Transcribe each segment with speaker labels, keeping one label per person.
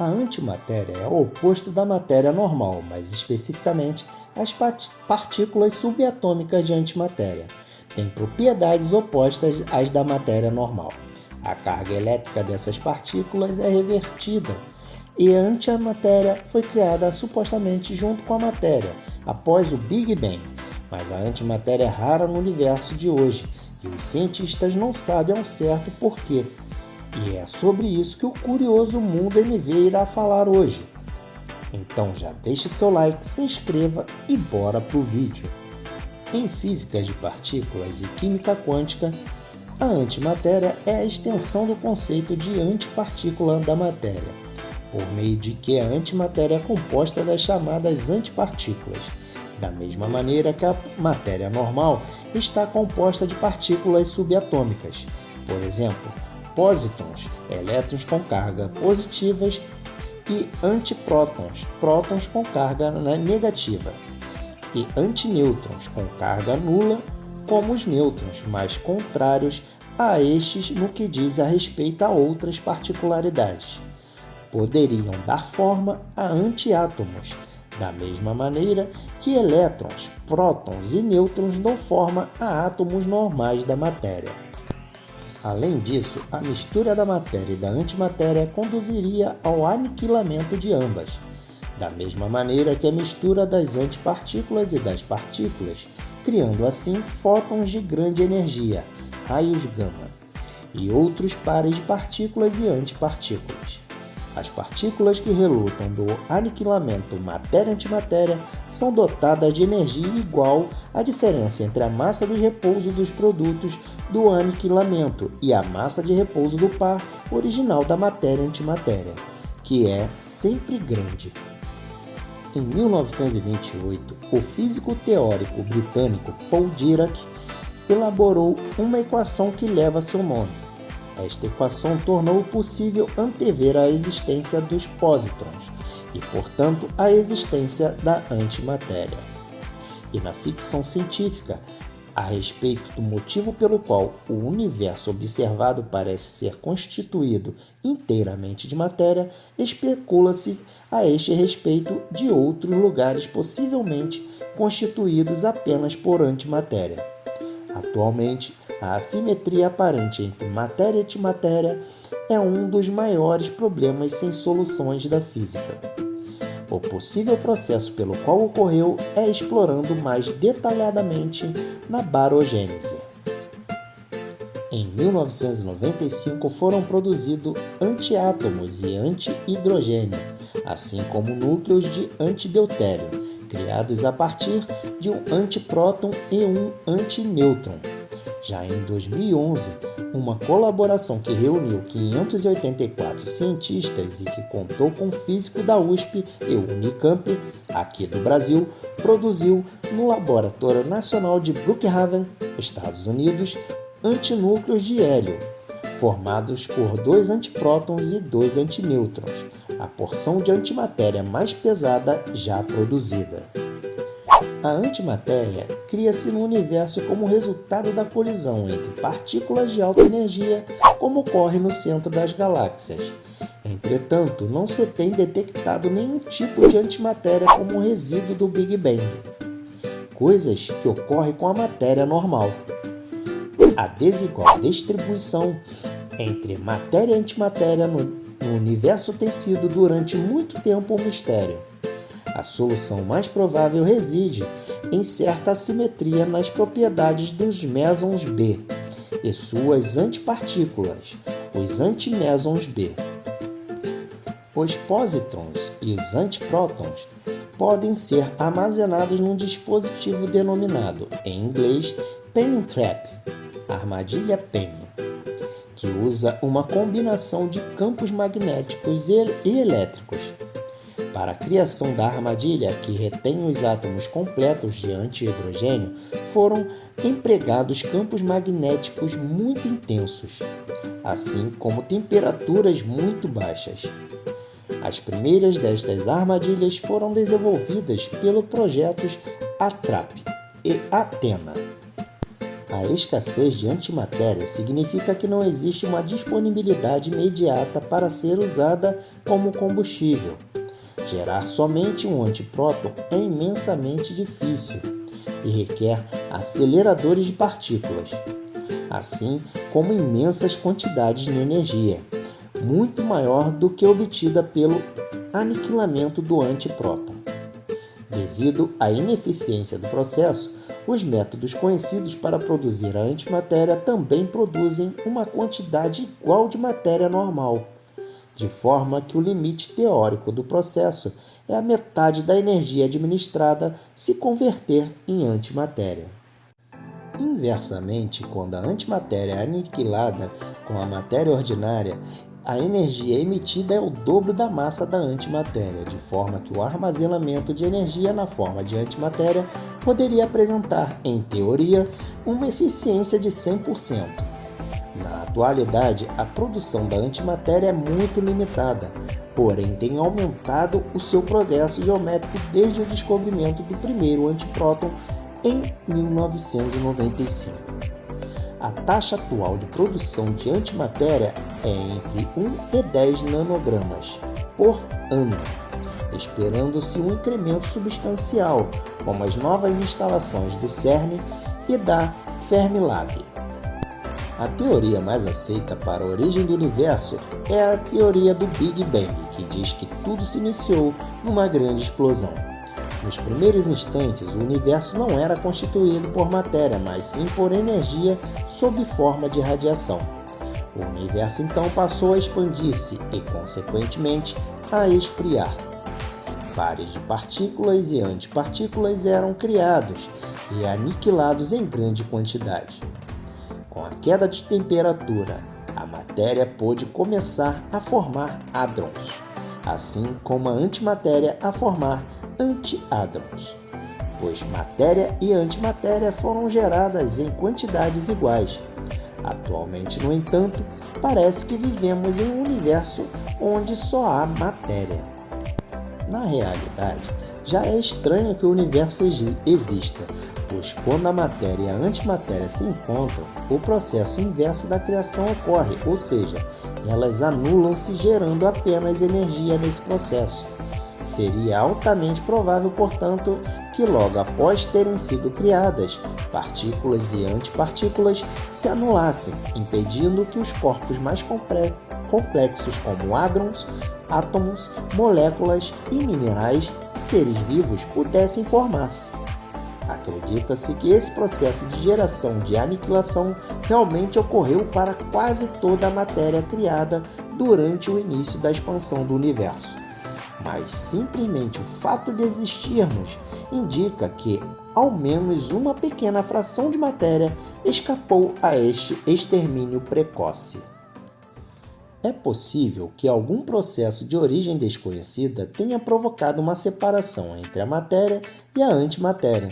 Speaker 1: A antimatéria é o oposto da matéria normal, mais especificamente as partículas subatômicas de antimatéria. Têm propriedades opostas às da matéria normal. A carga elétrica dessas partículas é revertida e a antimatéria foi criada supostamente junto com a matéria, após o Big Bang. Mas a antimatéria é rara no universo de hoje e os cientistas não sabem ao certo por quê. E é sobre isso que o curioso Mundo MV irá falar hoje. Então já deixe seu like, se inscreva e bora pro vídeo. Em física de partículas e química quântica, a antimatéria é a extensão do conceito de antipartícula da matéria, por meio de que a antimatéria é composta das chamadas antipartículas, da mesma maneira que a matéria normal está composta de partículas subatômicas, por exemplo, pósitons, elétrons com carga positivas, e antiprótons, prótons com carga negativa, e antinêutrons com carga nula, como os nêutrons, mais contrários a estes no que diz a respeito a outras particularidades. Poderiam dar forma a antiátomos, da mesma maneira que elétrons, prótons e nêutrons dão forma a átomos normais da matéria. Além disso, a mistura da matéria e da antimatéria conduziria ao aniquilamento de ambas, da mesma maneira que a mistura das antipartículas e das partículas, criando assim fótons de grande energia, raios gama, e outros pares de partículas e antipartículas. As partículas que resultam do aniquilamento matéria-antimatéria são dotadas de energia igual à diferença entre a massa de repouso dos produtos do aniquilamento e a massa de repouso do par original da matéria-antimatéria, que é sempre grande. Em 1928, o físico teórico britânico Paul Dirac elaborou uma equação que leva seu nome. Esta equação tornou possível antever a existência dos pósitrons e, portanto, a existência da antimatéria. E na ficção científica, a respeito do motivo pelo qual o universo observado parece ser constituído inteiramente de matéria, especula-se a este respeito de outros lugares possivelmente constituídos apenas por antimatéria. Atualmente, a assimetria aparente entre matéria e antimatéria é um dos maiores problemas sem soluções da física. O possível processo pelo qual ocorreu é explorando mais detalhadamente na barogênese. Em 1995 foram produzidos antiátomos e antihidrogênio, assim como núcleos de antideutério, criados a partir de um antipróton e um antinêutron. Já em 2011, uma colaboração que reuniu 584 cientistas e que contou com físico da USP e Unicamp, aqui do Brasil, produziu no Laboratório Nacional de Brookhaven, Estados Unidos, antinúcleos de hélio, formados por 2 antiprótons e 2 antinêutrons, a porção de antimatéria mais pesada já produzida. A antimatéria cria-se no universo como resultado da colisão entre partículas de alta energia, como ocorre no centro das galáxias. Entretanto, não se tem detectado nenhum tipo de antimatéria como resíduo do Big Bang, coisas que ocorrem com a matéria normal. A desigual distribuição entre matéria e antimatéria no universo tem sido durante muito tempo um mistério. A solução mais provável reside em certa assimetria nas propriedades dos mesons B e suas antipartículas, os antimesons B. Os pósitrons e os antiprótons podem ser armazenados num dispositivo denominado, em inglês, Penning Trap, armadilha Penning, que usa uma combinação de campos magnéticos e elétricos. Para a criação da armadilha, que retém os átomos completos de antihidrogênio, foram empregados campos magnéticos muito intensos, assim como temperaturas muito baixas. As primeiras destas armadilhas foram desenvolvidas pelos projetos ATRAP e ATENA. A escassez de antimatéria significa que não existe uma disponibilidade imediata para ser usada como combustível. Gerar somente um antipróton é imensamente difícil e requer aceleradores de partículas, assim como imensas quantidades de energia, muito maior do que obtida pelo aniquilamento do antipróton. Devido à ineficiência do processo, os métodos conhecidos para produzir a antimatéria também produzem uma quantidade igual de matéria normal, de forma que o limite teórico do processo é a metade da energia administrada se converter em antimatéria. Inversamente, quando a antimatéria é aniquilada com a matéria ordinária, a energia emitida é o dobro da massa da antimatéria, de forma que o armazenamento de energia na forma de antimatéria poderia apresentar, em teoria, uma eficiência de 100%. Na atualidade, a produção da antimatéria é muito limitada, porém tem aumentado o seu progresso geométrico desde o descobrimento do primeiro antipróton em 1995. A taxa atual de produção de antimatéria é entre 1 e 10 nanogramas por ano, esperando-se um incremento substancial, como as novas instalações do CERN e da Fermilab. A teoria mais aceita para a origem do universo é a teoria do Big Bang, que diz que tudo se iniciou numa grande explosão. Nos primeiros instantes, o universo não era constituído por matéria, mas sim por energia sob forma de radiação. O universo então passou a expandir-se e, consequentemente, a esfriar. Pares de partículas e antipartículas eram criados e aniquilados em grande quantidade. Com a queda de temperatura, a matéria pôde começar a formar hadrons, assim como a antimatéria a formar anti-hadrons, pois matéria e antimatéria foram geradas em quantidades iguais. Atualmente, no entanto, parece que vivemos em um universo onde só há matéria. Na realidade, já é estranho que o universo exista, pois quando a matéria e a antimatéria se encontram, o processo inverso da criação ocorre, ou seja, elas anulam-se, gerando apenas energia nesse processo. Seria altamente provável, portanto, que logo após terem sido criadas, partículas e antipartículas se anulassem, impedindo que os corpos mais complexos como hadrons, átomos, moléculas e minerais e seres vivos pudessem formar-se. Acredita-se que esse processo de geração de aniquilação realmente ocorreu para quase toda a matéria criada durante o início da expansão do universo. Mas simplesmente o fato de existirmos indica que ao menos uma pequena fração de matéria escapou a este extermínio precoce. É possível que algum processo de origem desconhecida tenha provocado uma separação entre a matéria e a antimatéria.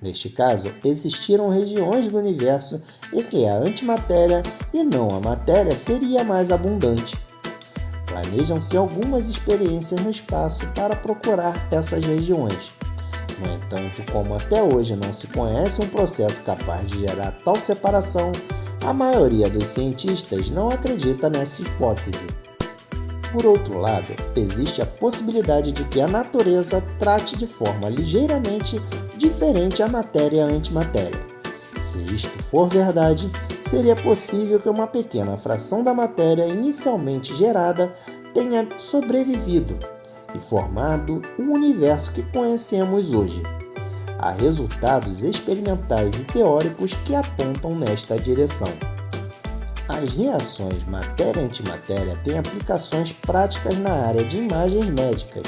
Speaker 1: Neste caso, existiram regiões do universo em que a antimatéria e não a matéria seria mais abundante. Planejam-se algumas experiências no espaço para procurar essas regiões. No entanto, como até hoje não se conhece um processo capaz de gerar tal separação, a maioria dos cientistas não acredita nessa hipótese. Por outro lado, existe a possibilidade de que a natureza trate de forma ligeiramente diferente a matéria e a antimatéria. Se isto for verdade, seria possível que uma pequena fração da matéria inicialmente gerada tenha sobrevivido e formado o universo que conhecemos hoje. Há resultados experimentais e teóricos que apontam nesta direção. As reações matéria-antimatéria têm aplicações práticas na área de imagens médicas,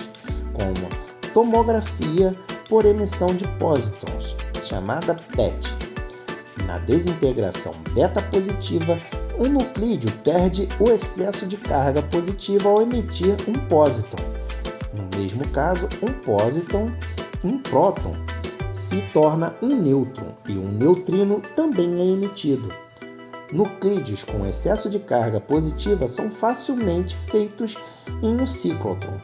Speaker 1: como tomografia por emissão de pósitrons, chamada PET. Na desintegração beta-positiva, um nuclídeo perde o excesso de carga positiva ao emitir um pósitron. No mesmo caso, um próton se torna um nêutron e um neutrino também é emitido. Nuclídeos com excesso de carga positiva são facilmente feitos em um ciclotron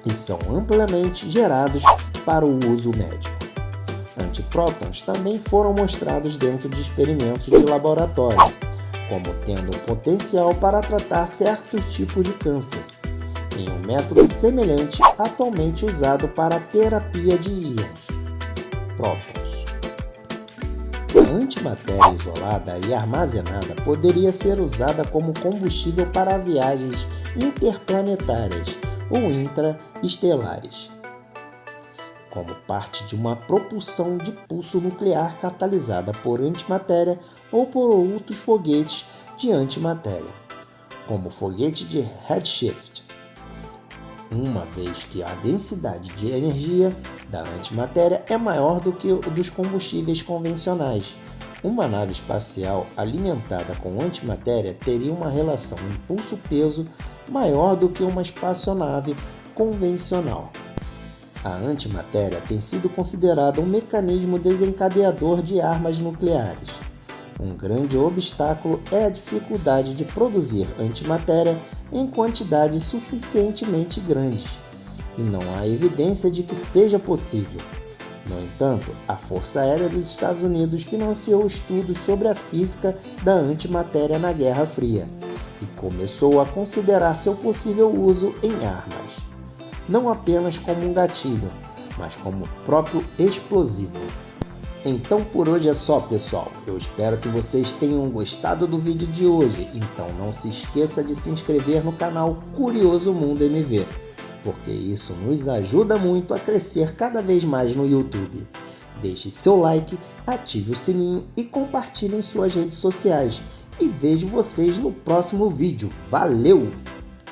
Speaker 1: e são amplamente gerados para o uso médico. antiprótons também foram mostrados dentro de experimentos de laboratório, como tendo um potencial para tratar certos tipos de câncer, em um método semelhante atualmente usado para a terapia de íons, prótons. A antimatéria isolada e armazenada poderia ser usada como combustível para viagens interplanetárias ou intraestelares, como parte de uma propulsão de pulso nuclear catalisada por antimatéria ou por outros foguetes de antimatéria, como o foguete de Redshift, uma vez que a densidade de energia da antimatéria é maior do que a dos combustíveis convencionais. Uma nave espacial alimentada com antimatéria teria uma relação impulso-peso maior do que uma espaçonave convencional. A antimatéria tem sido considerada um mecanismo desencadeador de armas nucleares. Um grande obstáculo é a dificuldade de produzir antimatéria em quantidades suficientemente grandes, e não há evidência de que seja possível. No entanto, a Força Aérea dos Estados Unidos financiou estudos sobre a física da antimatéria na Guerra Fria e começou a considerar seu possível uso em armas, não apenas como um gatilho, mas como próprio explosivo. Então por hoje é só, pessoal. Eu espero que vocês tenham gostado do vídeo de hoje. Então não se esqueça de se inscrever no canal Curioso Mundo MV, porque isso nos ajuda muito a crescer cada vez mais no YouTube. Deixe seu like, ative o sininho e compartilhe em suas redes sociais. E vejo vocês no próximo vídeo. Valeu!